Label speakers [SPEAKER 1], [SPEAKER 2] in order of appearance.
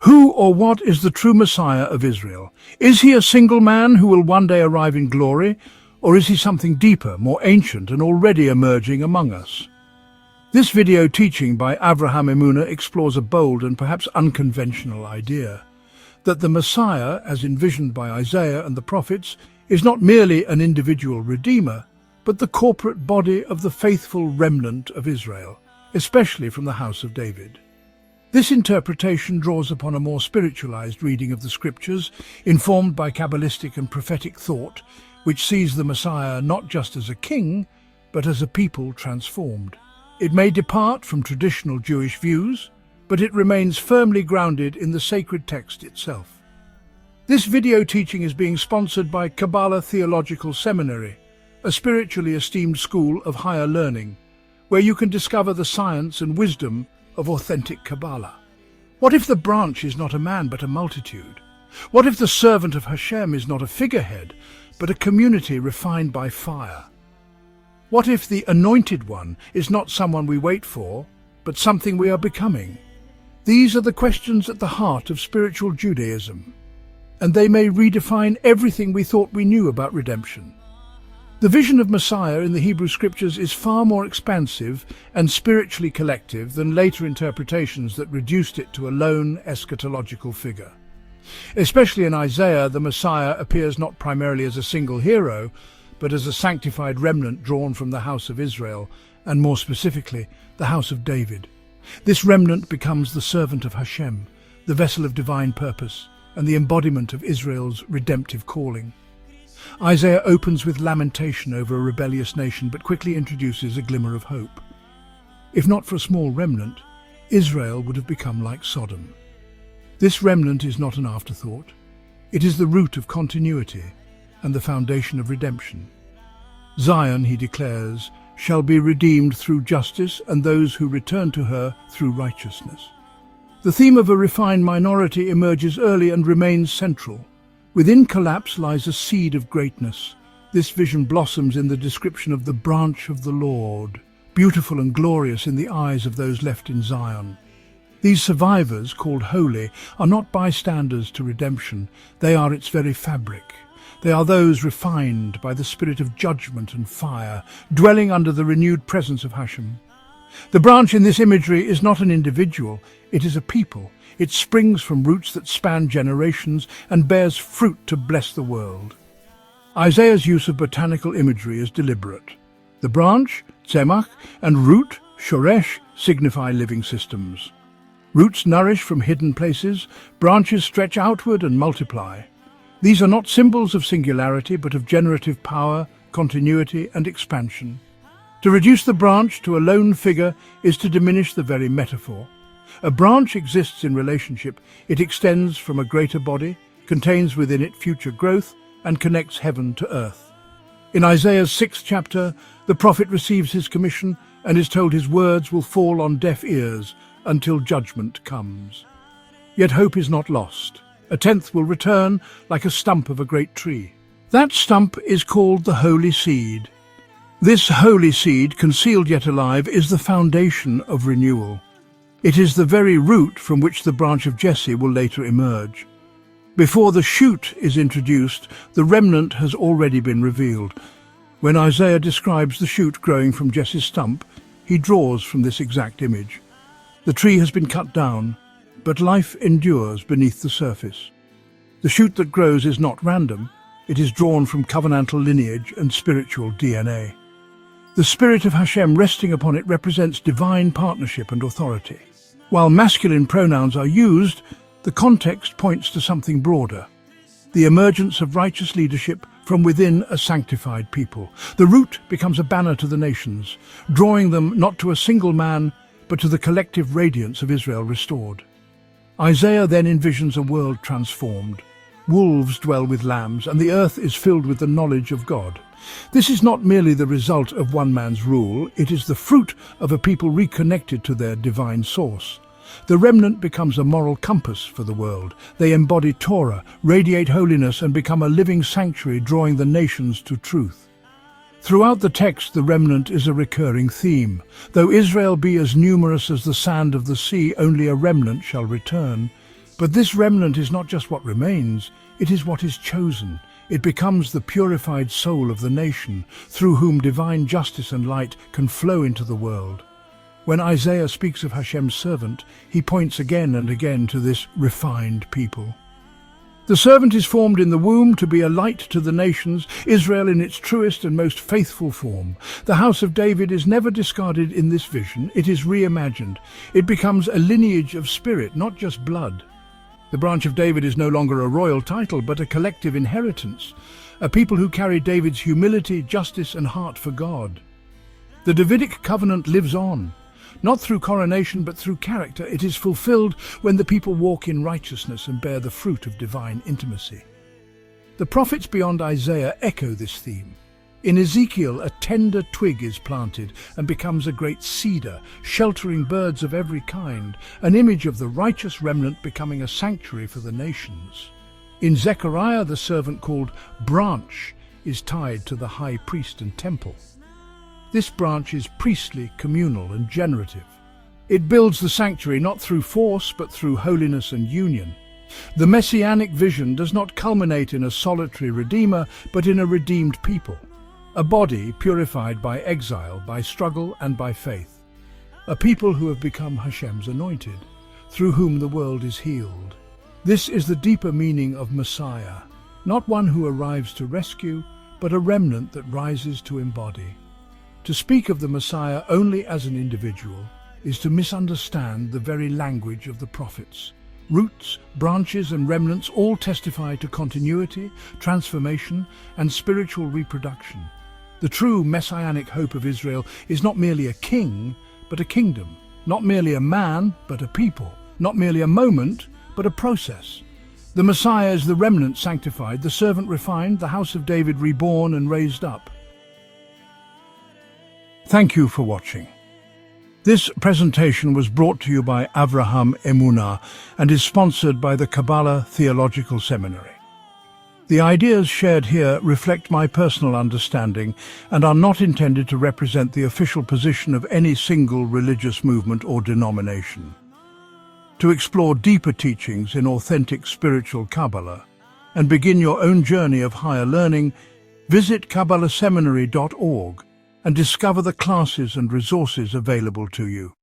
[SPEAKER 1] Who or what is the true Messiah of Israel? Is he a single man who will one day arrive in glory, or is he something deeper, more ancient and already emerging among us? This video teaching by Avraham Emuna explores a bold and perhaps unconventional idea, that the Messiah, as envisioned by Isaiah and the prophets, is not merely an individual redeemer, but the corporate body of the faithful remnant of Israel, especially from the house of David. This interpretation draws upon a more spiritualized reading of the scriptures, informed by Kabbalistic and prophetic thought, which sees the Messiah not just as a king, but as a people transformed. It may depart from traditional Jewish views, but it remains firmly grounded in the sacred text itself. This video teaching is being sponsored by Kabbalah Theological Seminary, a spiritually esteemed school of higher learning, where you can discover the science and wisdom of authentic Kabbalah. What if the branch is not a man but a multitude? What if the servant of Hashem is not a figurehead but a community refined by fire? What if the anointed one is not someone we wait for, but something we are becoming? These are the questions at the heart of spiritual Judaism, and they may redefine everything we thought we knew about redemption. The vision of Messiah in the Hebrew Scriptures is far more expansive and spiritually collective than later interpretations that reduced it to a lone eschatological figure. Especially in Isaiah, the Messiah appears not primarily as a single hero, but as a sanctified remnant drawn from the house of Israel, and more specifically, the house of David. This remnant becomes the servant of Hashem, the vessel of divine purpose, and the embodiment of Israel's redemptive calling. Isaiah opens with lamentation over a rebellious nation, but quickly introduces a glimmer of hope. If not for a small remnant, Israel would have become like Sodom. This remnant is not an afterthought. It is the root of continuity and the foundation of redemption. Zion, he declares, shall be redeemed through justice, and those who return to her through righteousness. The theme of a refined minority emerges early and remains central. Within collapse lies a seed of greatness. This vision blossoms in the description of the branch of the Lord, beautiful and glorious in the eyes of those left in Zion. These survivors, called holy, are not bystanders to redemption. They are its very fabric. They are those refined by the spirit of judgment and fire, dwelling under the renewed presence of Hashem. The branch in this imagery is not an individual, it is a people. It springs from roots that span generations and bears fruit to bless the world. Isaiah's use of botanical imagery is deliberate. The branch, tzemach, and root, shoresh, signify living systems. Roots nourish from hidden places, branches stretch outward and multiply. These are not symbols of singularity, but of generative power, continuity, and expansion. To reduce the branch to a lone figure is to diminish the very metaphor. A branch exists in relationship. It extends from a greater body, contains within it future growth, and connects heaven to earth. In Isaiah's 6th chapter, the prophet receives his commission and is told his words will fall on deaf ears until judgment comes. Yet hope is not lost. A tenth will return like a stump of a great tree. That stump is called the holy seed. This holy seed, concealed yet alive, is the foundation of renewal. It is the very root from which the branch of Jesse will later emerge. Before the shoot is introduced, the remnant has already been revealed. When Isaiah describes the shoot growing from Jesse's stump, he draws from this exact image. The tree has been cut down, but life endures beneath the surface. The shoot that grows is not random. It is drawn from covenantal lineage and spiritual DNA. The spirit of Hashem resting upon it represents divine partnership and authority. While masculine pronouns are used, the context points to something broader, the emergence of righteous leadership from within a sanctified people. The root becomes a banner to the nations, drawing them not to a single man, but to the collective radiance of Israel restored. Isaiah then envisions a world transformed. Wolves dwell with lambs, and the earth is filled with the knowledge of God. This is not merely the result of one man's rule, it is the fruit of a people reconnected to their divine source. The remnant becomes a moral compass for the world. They embody Torah, radiate holiness, and become a living sanctuary drawing the nations to truth. Throughout the text, the remnant is a recurring theme. Though Israel be as numerous as the sand of the sea, only a remnant shall return. But this remnant is not just what remains, it is what is chosen. It becomes the purified soul of the nation, through whom divine justice and light can flow into the world. When Isaiah speaks of Hashem's servant, he points again and again to this refined people. The servant is formed in the womb to be a light to the nations, Israel in its truest and most faithful form. The house of David is never discarded in this vision, it is reimagined. It becomes a lineage of spirit, not just blood. The branch of David is no longer a royal title, but a collective inheritance, a people who carry David's humility, justice, and heart for God. The Davidic covenant lives on. Not through coronation, but through character. It is fulfilled when the people walk in righteousness and bear the fruit of divine intimacy. The prophets beyond Isaiah echo this theme. In Ezekiel, a tender twig is planted and becomes a great cedar, sheltering birds of every kind, an image of the righteous remnant becoming a sanctuary for the nations. In Zechariah, the servant called branch is tied to the high priest and temple. This branch is priestly, communal, and generative. It builds the sanctuary not through force, but through holiness and union. The Messianic vision does not culminate in a solitary redeemer, but in a redeemed people. A body purified by exile, by struggle, and by faith. A people who have become Hashem's anointed, through whom the world is healed. This is the deeper meaning of Messiah, not one who arrives to rescue, but a remnant that rises to embody. To speak of the Messiah only as an individual is to misunderstand the very language of the prophets. Roots, branches, and remnants all testify to continuity, transformation, and spiritual reproduction. The true messianic hope of Israel is not merely a king, but a kingdom. Not merely a man, but a people. Not merely a moment, but a process. The Messiah is the remnant sanctified, the servant refined, the house of David reborn and raised up. Thank you for watching. This presentation was brought to you by Avraham Emunah and is sponsored by the Kabbalah Theological Seminary. The ideas shared here reflect my personal understanding and are not intended to represent the official position of any single religious movement or denomination. To explore deeper teachings in authentic spiritual Kabbalah and begin your own journey of higher learning, visit KabbalahSeminary.org and discover the classes and resources available to you.